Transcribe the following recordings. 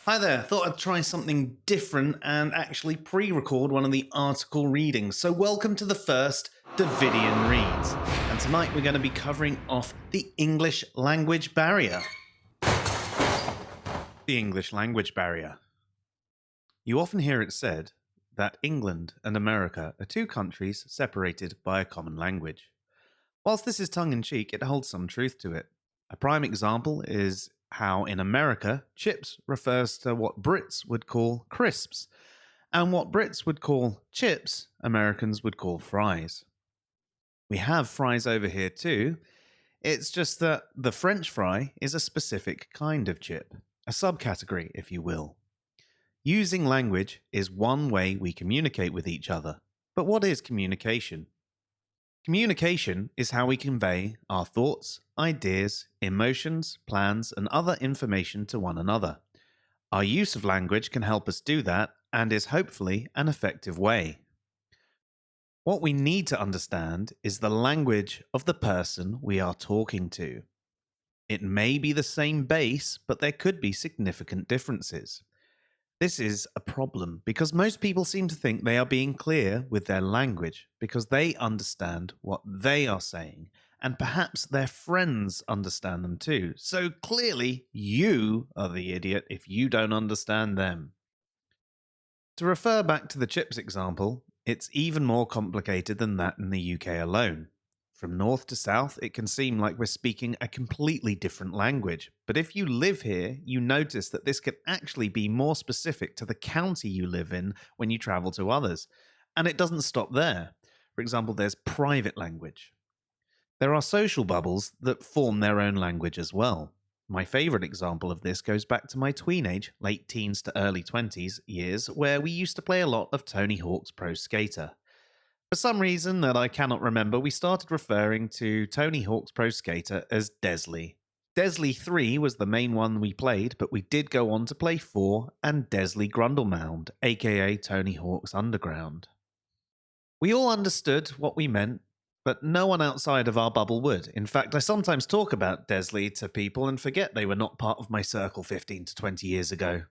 Hi there, thought I'd try something different and actually pre record one of the article readings. So, welcome to the first Davidian Reads. And tonight we're going to be covering off the English language barrier. The English language barrier. You often hear it said that England and America are two countries separated by a common language. Whilst this is tongue in cheek, it holds some truth to it. A prime example is how in America, chips refers to what Brits would call crisps, and what Brits would call chips, Americans would call fries. We have fries over here too. It's just that the French fry is a specific kind of chip, a subcategory, if you will. Using language is one way we communicate with each other. But what is communication? Communication is how we convey our thoughts, ideas, emotions, plans, and other information to one another. Our use of language can help us do that and is hopefully an effective way. What we need to understand is the language of the person we are talking to. It may be the same base, but there could be significant differences. This is a problem because most people seem to think they are being clear with their language because they understand what they are saying, and perhaps their friends understand them too. So clearly, you are the idiot if you don't understand them. To refer back to the chips example, it's even more complicated than that in the UK alone. From north to south, it can seem like we're speaking a completely different language. But if you live here, you notice that this can actually be more specific to the county you live in when you travel to others. And it doesn't stop there. For example, there's private language. There are social bubbles that form their own language as well. My favourite example of this goes back to my tweenage, late teens to early 20s years, where we used to play a lot of Tony Hawk's Pro Skater. For some reason that I cannot remember, we started referring to Tony Hawk's Pro Skater as Desley. Desley 3 was the main one we played, but we did go on to play 4 and Desley Grundlemound, aka Tony Hawk's Underground. We all understood what we meant, but no one outside of our bubble would. In fact, I sometimes talk about Desley to people and forget they were not part of my circle 15 to 20 years ago.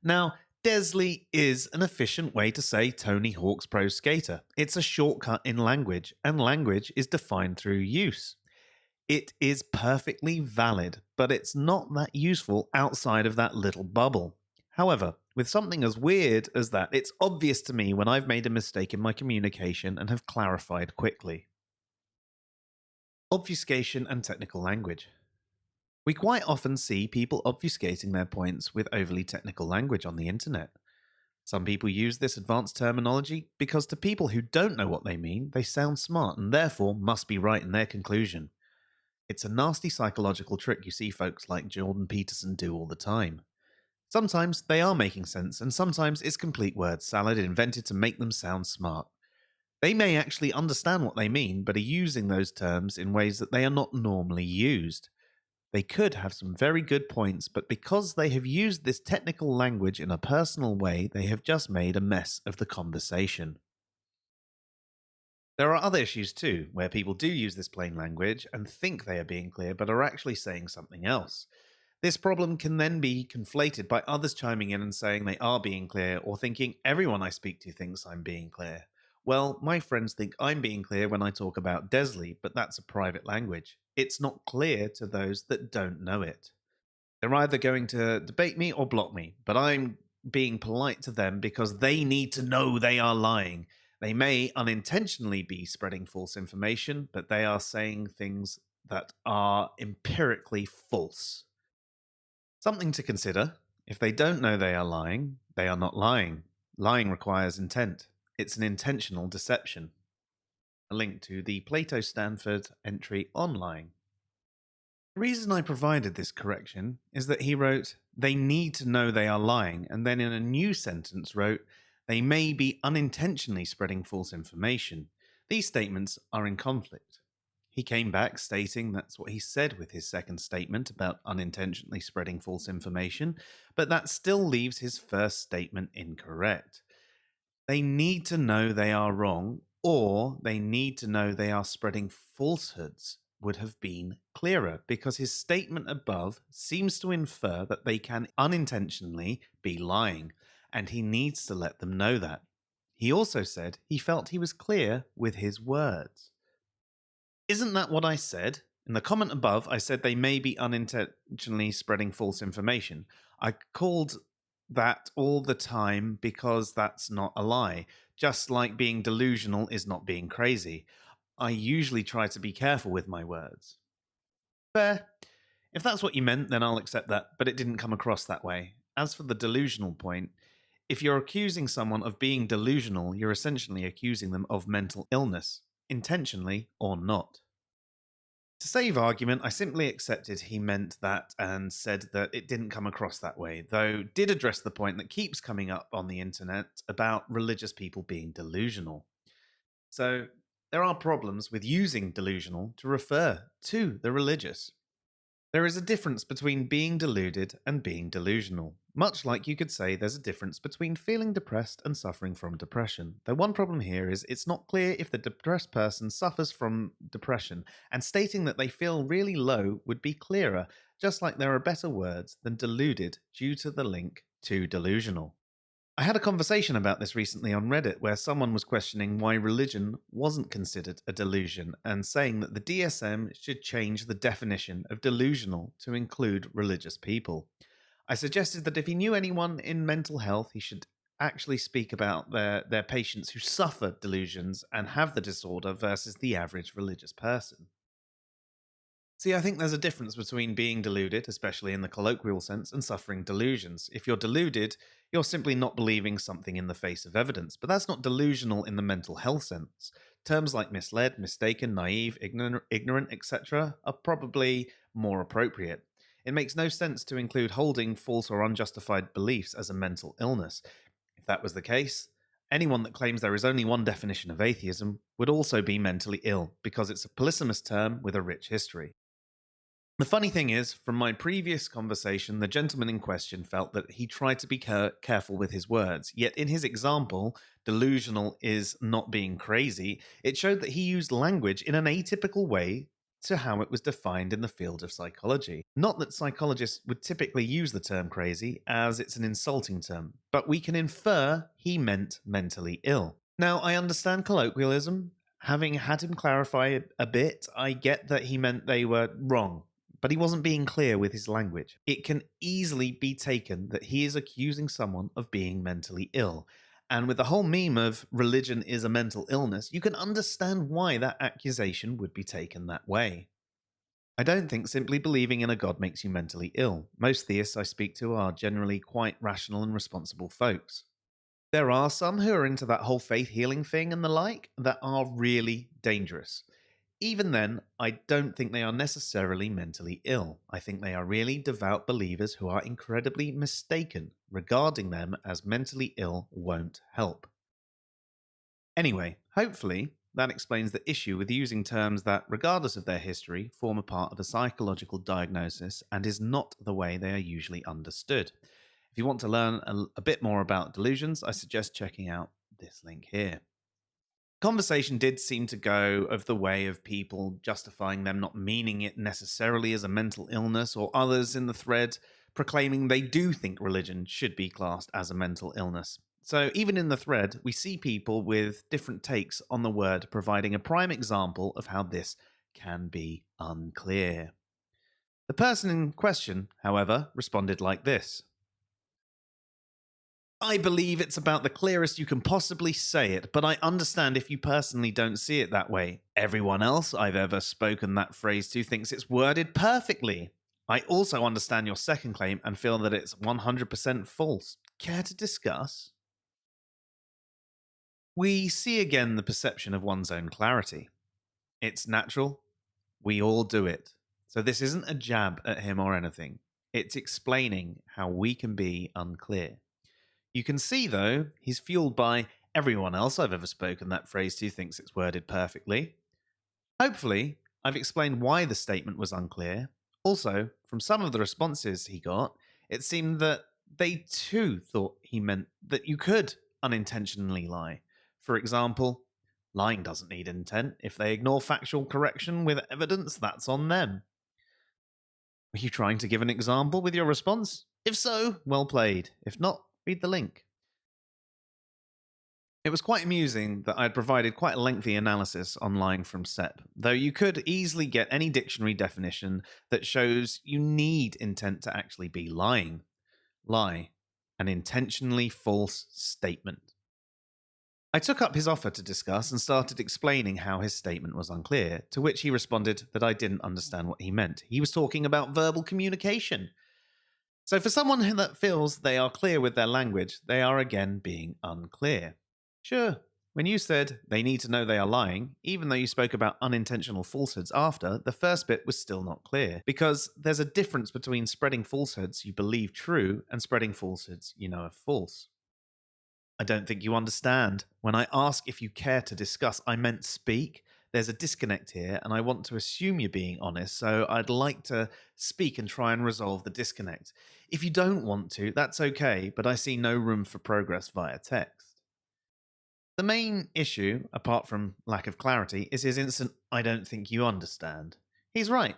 Now, Desley is an efficient way to say Tony Hawk's Pro Skater. It's a shortcut in language, and language is defined through use. It is perfectly valid, but it's not that useful outside of that little bubble. However, with something as weird as that, it's obvious to me when I've made a mistake in my communication and have clarified quickly. Obfuscation and technical language. We quite often see people obfuscating their points with overly technical language on the internet. Some people use this advanced terminology because to people who don't know what they mean, they sound smart and therefore must be right in their conclusion. It's a nasty psychological trick you see folks like Jordan Peterson do all the time. Sometimes they are making sense, and sometimes it's complete word salad invented to make them sound smart. They may actually understand what they mean, but are using those terms in ways that they are not normally used. They could have some very good points, but because they have used this technical language in a personal way, they have just made a mess of the conversation. There are other issues too, where people do use this plain language and think they are being clear, but are actually saying something else. This problem can then be conflated by others chiming in and saying they are being clear, or thinking everyone I speak to thinks I'm being clear. Well, my friends think I'm being clear when I talk about Desley, but that's a private language. It's not clear to those that don't know it. They're either going to debate me or block me, but I'm being polite to them because they need to know they are lying. They may unintentionally be spreading false information, but they are saying things that are empirically false. Something to consider: if they don't know they are lying, they are not lying. Lying requires intent. It's an intentional deception. A link to the Plato Stanford entry on lying. The reason I provided this correction is that he wrote, they need to know they are lying, and then in a new sentence wrote, they may be unintentionally spreading false information. These statements are in conflict. He came back stating that's what he said with his second statement about unintentionally spreading false information, but that still leaves his first statement incorrect. They need to know they are wrong, or they need to know they are spreading falsehoods. would have been clearer because his statement above seems to infer that they can unintentionally be lying, and he needs to let them know that. He also said he felt he was clear with his words. Isn't that what I said? In the comment above, I said they may be unintentionally spreading false information. I called that all the time because that's not a lie. Just like being delusional is not being crazy. I usually try to be careful with my words. Fair. If that's what you meant, then I'll accept that, but it didn't come across that way. As for the delusional point, if you're accusing someone of being delusional, you're essentially accusing them of mental illness, intentionally or not. To save argument, I simply accepted he meant that and said that it didn't come across that way, though did address the point that keeps coming up on the internet about religious people being delusional. So, there are problems with using delusional to refer to the religious. There is a difference between being deluded and being delusional, much like you could say there's a difference between feeling depressed and suffering from depression. The one problem here is it's not clear if the depressed person suffers from depression, and stating that they feel really low would be clearer, just like there are better words than deluded due to the link to delusional. I had a conversation about this recently on Reddit where someone was questioning why religion wasn't considered a delusion and saying that the DSM should change the definition of delusional to include religious people. I suggested that if he knew anyone in mental health, he should actually speak about their patients who suffer delusions and have the disorder versus the average religious person. See, I think there's a difference between being deluded, especially in the colloquial sense, and suffering delusions. If you're deluded, you're simply not believing something in the face of evidence, but that's not delusional in the mental health sense. Terms like misled, mistaken, naive, ignorant, etc., are probably more appropriate. It makes no sense to include holding false or unjustified beliefs as a mental illness. If that was the case, anyone that claims there is only one definition of atheism would also be mentally ill, because it's a polysemous term with a rich history. The funny thing is, from my previous conversation, the gentleman in question felt that he tried to be careful with his words. Yet, in his example, delusional is not being crazy, it showed that he used language in an atypical way to how it was defined in the field of psychology. Not that psychologists would typically use the term crazy, as it's an insulting term, but we can infer he meant mentally ill. Now, I understand colloquialism. Having had him clarify a bit, I get that he meant they were wrong, but he wasn't being clear with his language. It can easily be taken that he is accusing someone of being mentally ill. And with the whole meme of religion is a mental illness, you can understand why that accusation would be taken that way. I don't think simply believing in a god makes you mentally ill. Most theists I speak to are generally quite rational and responsible folks. There are some who are into that whole faith healing thing and the like that are really dangerous. Even then, I don't think they are necessarily mentally ill. I think they are really devout believers who are incredibly mistaken. Regarding them as mentally ill won't help. Anyway, hopefully, that explains the issue with using terms that, regardless of their history, form a part of a psychological diagnosis and is not the way they are usually understood. If you want to learn a bit more about delusions, I suggest checking out this link here. Conversation did seem to go of the way of people justifying them not meaning it necessarily as a mental illness, or others in the thread proclaiming they do think religion should be classed as a mental illness. So even in the thread, we see people with different takes on the word, providing a prime example of how this can be unclear. The person in question, however, responded like this. I believe it's about the clearest you can possibly say it, but I understand if you personally don't see it that way. Everyone else I've ever spoken that phrase to thinks it's worded perfectly. I also understand your second claim and feel that it's 100% false. Care to discuss? We see again the perception of one's own clarity. It's natural. We all do it. So this isn't a jab at him or anything. It's explaining how we can be unclear. You can see, though, he's fueled by everyone else I've ever spoken that phrase to thinks it's worded perfectly. Hopefully, I've explained why the statement was unclear. Also, from some of the responses he got, it seemed that they too thought he meant that you could unintentionally lie. For example, Lying doesn't need intent. If they ignore factual correction with evidence, that's on them. Were you trying to give an example with your response? If so, well played. If not, read the link. It was quite amusing that I had provided quite a lengthy analysis online from SEP, though you could easily get any dictionary definition that shows you need intent to actually be lying. Lie, an intentionally false statement. I took up his offer to discuss and started explaining how his statement was unclear, to which he responded that I didn't understand what he meant. He was talking about verbal communication. So for someone that feels they are clear with their language, they are again being unclear. Sure, when you said they need to know they are lying, even though you spoke about unintentional falsehoods after, the first bit was still not clear, because there's a difference between spreading falsehoods you believe true and spreading falsehoods you know are false. I don't think you understand. When I ask if you care to discuss, I meant speak. There's a disconnect here, and I want to assume you're being honest, so I'd like to speak and try and resolve the disconnect. If you don't want to, that's okay, but I see no room for progress via text. The main issue, apart from lack of clarity, is his instant "I don't think you understand." He's right.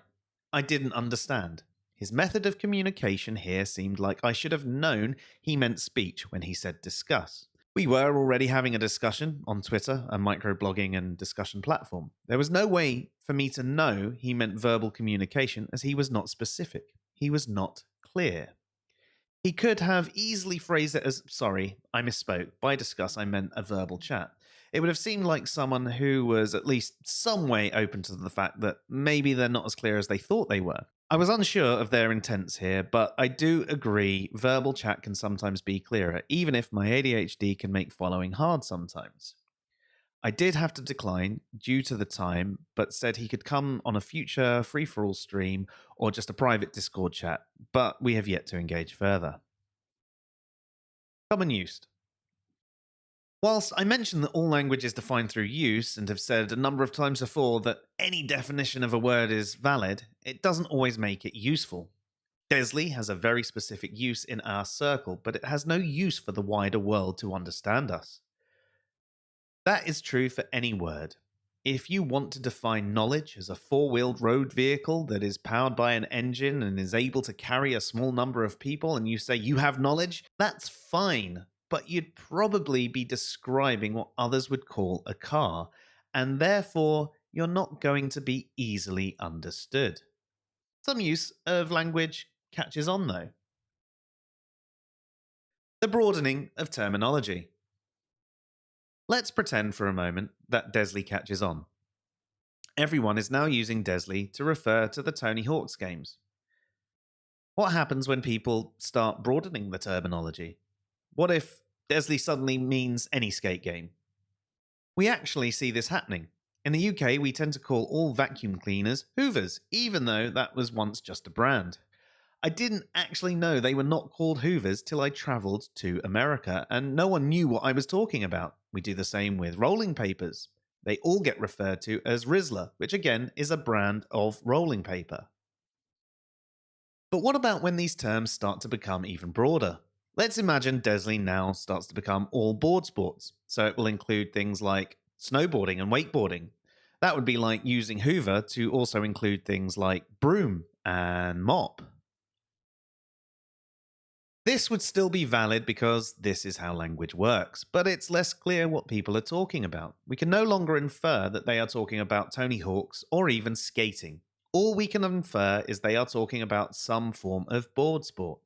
I didn't understand. His method of communication here seemed like I should have known he meant speech when he said discuss. We were already having a discussion on Twitter, a microblogging and discussion platform. There was no way for me to know he meant verbal communication as he was not specific. He was not clear. He could have easily phrased it as, "Sorry, I misspoke. By discuss, I meant a verbal chat." It would have seemed like someone who was at least some way open to the fact that maybe they're not as clear as they thought they were. I was unsure of their intents here, but I do agree verbal chat can sometimes be clearer, even if my ADHD can make following hard sometimes. I did have to decline due to the time, but said he could come on a future free for all stream or just a private Discord chat, but we have yet to engage further. Common use. Whilst I mentioned that all language is defined through use and have said a number of times before that any definition of a word is valid, it doesn't always make it useful. Desley has a very specific use in our circle, but it has no use for the wider world to understand us. That is true for any word. If you want to define knowledge as a four-wheeled road vehicle that is powered by an engine and is able to carry a small number of people, and you say you have knowledge, that's fine, but you'd probably be describing what others would call a car, and therefore you're not going to be easily understood. Some use of language catches on, though. The broadening of terminology. Let's pretend for a moment that Desley catches on. Everyone is now using Desley to refer to the Tony Hawk's games. What happens when people start broadening the terminology? What if Desley suddenly means any skate game? We actually see this happening. In the UK, we tend to call all vacuum cleaners Hoovers, even though that was once just a brand. I didn't actually know they were not called Hoovers till I travelled to America, and no one knew what I was talking about. We do the same with rolling papers. They all get referred to as Rizla, which again is a brand of rolling paper. But what about when these terms start to become even broader? Let's imagine Desley now starts to become all board sports, so it will include things like snowboarding and wakeboarding. That would be like using Hoover to also include things like broom and mop. This would still be valid because this is how language works, but it's less clear what people are talking about. We can no longer infer that they are talking about Tony Hawk's or even skating. All we can infer is they are talking about some form of board sport.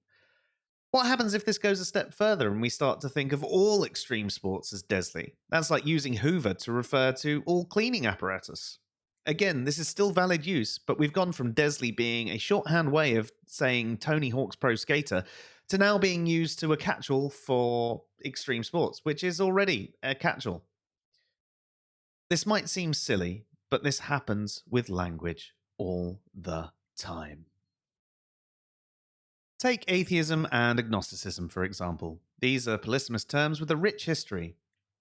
What happens if this goes a step further and we start to think of all extreme sports as Desley? That's like using Hoover to refer to all cleaning apparatus. Again, this is still valid use, but we've gone from Desley being a shorthand way of saying Tony Hawk's Pro Skater to now being used to a catch-all for extreme sports, which is already a catch-all. This might seem silly, but this happens with language all the time. Take atheism and agnosticism, for example. These are polysemous terms with a rich history.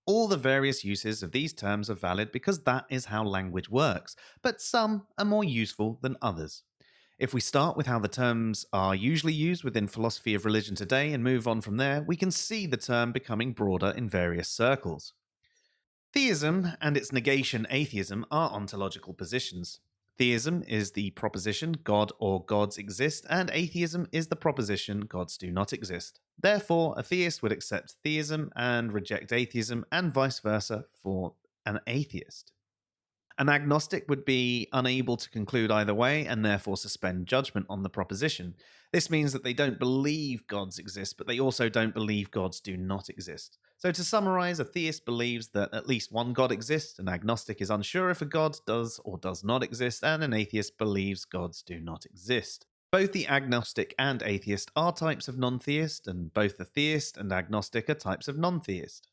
All the various uses of these terms are valid because that is how language works, but some are more useful than others. If we start with how the terms are usually used within philosophy of religion today and move on from there, we can see the term becoming broader in various circles. Theism and its negation, atheism, are ontological positions. Theism is the proposition God or gods exist, and atheism is the proposition gods do not exist. Therefore, a theist would accept theism and reject atheism, and vice versa for an atheist. An agnostic would be unable to conclude either way and therefore suspend judgment on the proposition. This means that they don't believe gods exist, but they also don't believe gods do not exist. So, to summarize, a theist believes that at least one god exists, an agnostic is unsure if a god does or does not exist, and an atheist believes gods do not exist. Both the agnostic and atheist are types of non theist, and both the theist and agnostic are types of non theist.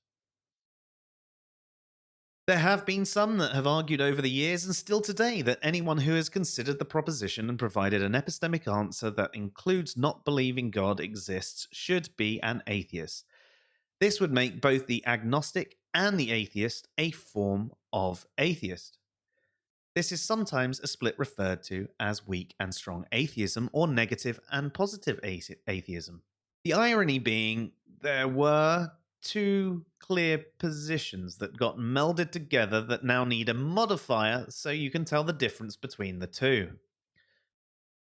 There have been some that have argued over the years and still today that anyone who has considered the proposition and provided an epistemic answer that includes not believing God exists should be an atheist. This would make both the agnostic and the atheist a form of atheist. This is sometimes a split referred to as weak and strong atheism or negative and positive atheism. The irony being, there were two clear positions that got melded together that now need a modifier so you can tell the difference between the two.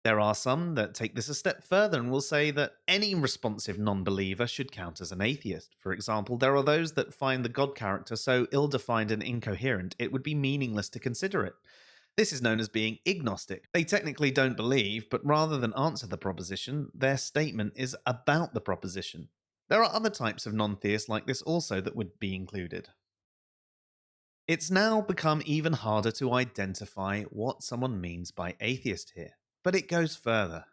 There are some that take this a step further and will say that any responsive non believer should count as an atheist. For example, there are those that find the God character so ill defined and incoherent it would be meaningless to consider it. This is known as being agnostic. They technically don't believe, but rather than answer the proposition, their statement is about the proposition. There are other types of non theists like this also that would be included. It's now become even harder to identify what someone means by atheist here, but it goes further.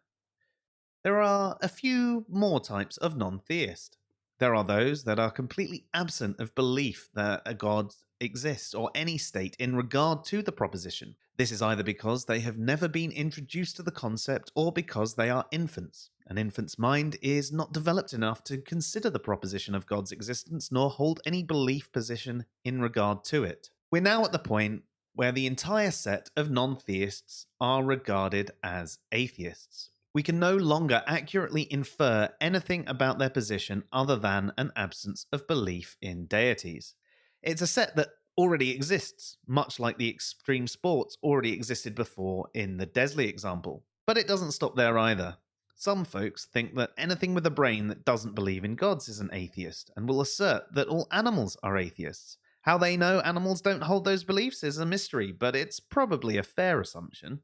There are a few more types of non theist. There are those that are completely absent of belief that a god exists or any state in regard to the proposition. This is either because they have never been introduced to the concept or because they are infants. An infant's mind is not developed enough to consider the proposition of God's existence nor hold any belief position in regard to it. We're now at the point where the entire set of non theists are regarded as atheists. We can no longer accurately infer anything about their position other than an absence of belief in deities. It's a set that already exists, much like the extreme sports already existed before in the Desley example. But it doesn't stop there either. Some folks think that anything with a brain that doesn't believe in gods is an atheist, and will assert that all animals are atheists. How they know animals don't hold those beliefs is a mystery, but it's probably a fair assumption.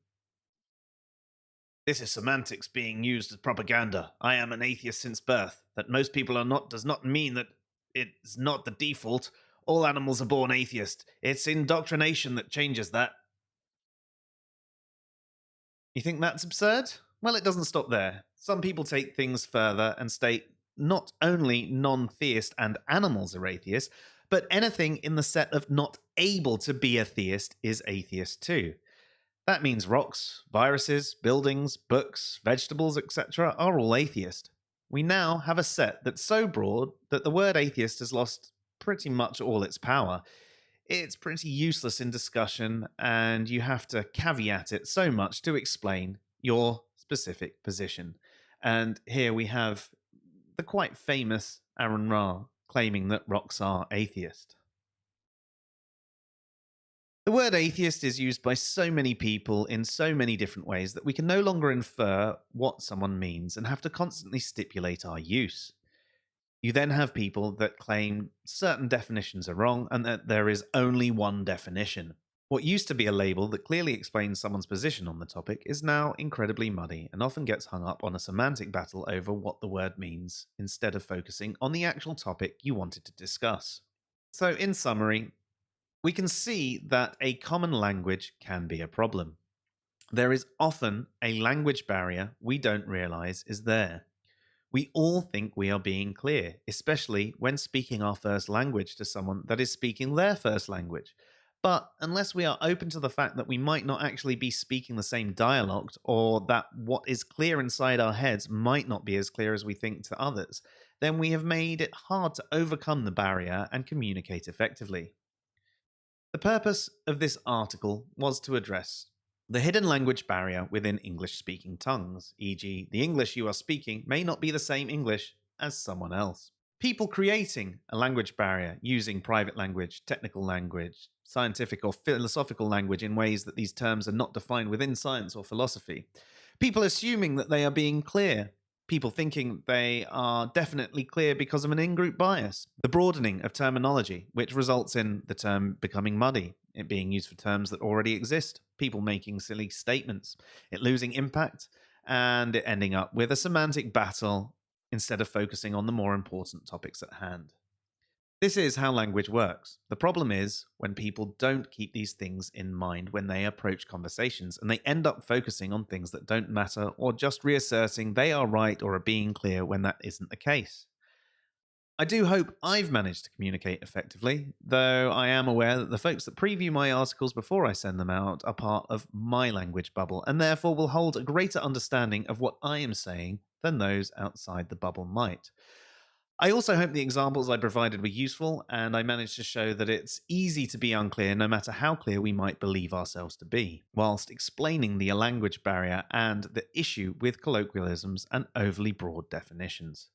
This is semantics being used as propaganda. I am an atheist since birth. That most people are not does not mean that it's not the default. All animals are born atheist. It's indoctrination that changes that. You think that's absurd? Well, it doesn't stop there. Some people take things further and state not only non theist and animals are atheists, but anything in the set of not able to be a theist is atheist too. That means rocks, viruses, buildings, books, vegetables, etc. are all atheist. We now have a set that's so broad that the word atheist has lost pretty much all its power. It's pretty useless in discussion, and you have to caveat it so much to explain your specific position. And here we have the quite famous Aaron Ra claiming that rocks are atheist. The word atheist is used by so many people in so many different ways that we can no longer infer what someone means and have to constantly stipulate our use. You then have people that claim certain definitions are wrong and that there is only one definition. What used to be a label that clearly explains someone's position on the topic is now incredibly muddy and often gets hung up on a semantic battle over what the word means instead of focusing on the actual topic you wanted to discuss. So, in summary, we can see that a common language can be a problem. There is often a language barrier we don't realize is there. We all think we are being clear, especially when speaking our first language to someone that is speaking their first language. But unless we are open to the fact that we might not actually be speaking the same dialect, or that what is clear inside our heads might not be as clear as we think to others, then we have made it hard to overcome the barrier and communicate effectively. The purpose of this article was to address the hidden language barrier within English-speaking tongues, e.g., the English you are speaking may not be the same English as someone else. People creating a language barrier using private language, technical language, scientific or philosophical language in ways that these terms are not defined within science or philosophy. People assuming that they are being clear. People thinking they are definitely clear because of an in group bias. The broadening of terminology, which results in the term becoming muddy, it being used for terms that already exist, people making silly statements, it losing impact, and it ending up with a semantic battle instead of focusing on the more important topics at hand. This is how language works. The problem is when people don't keep these things in mind when they approach conversations and they end up focusing on things that don't matter or just reasserting they are right or are being clear when that isn't the case. I do hope I've managed to communicate effectively, though I am aware that the folks that preview my articles before I send them out are part of my language bubble and therefore will hold a greater understanding of what I am saying than those outside the bubble might. I also hope the examples I provided were useful, and I managed to show that it's easy to be unclear no matter how clear we might believe ourselves to be, whilst explaining the language barrier and the issue with colloquialisms and overly broad definitions.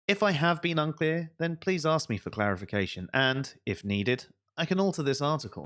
If I have been unclear, then please ask me for clarification, and, if needed, I can alter this article.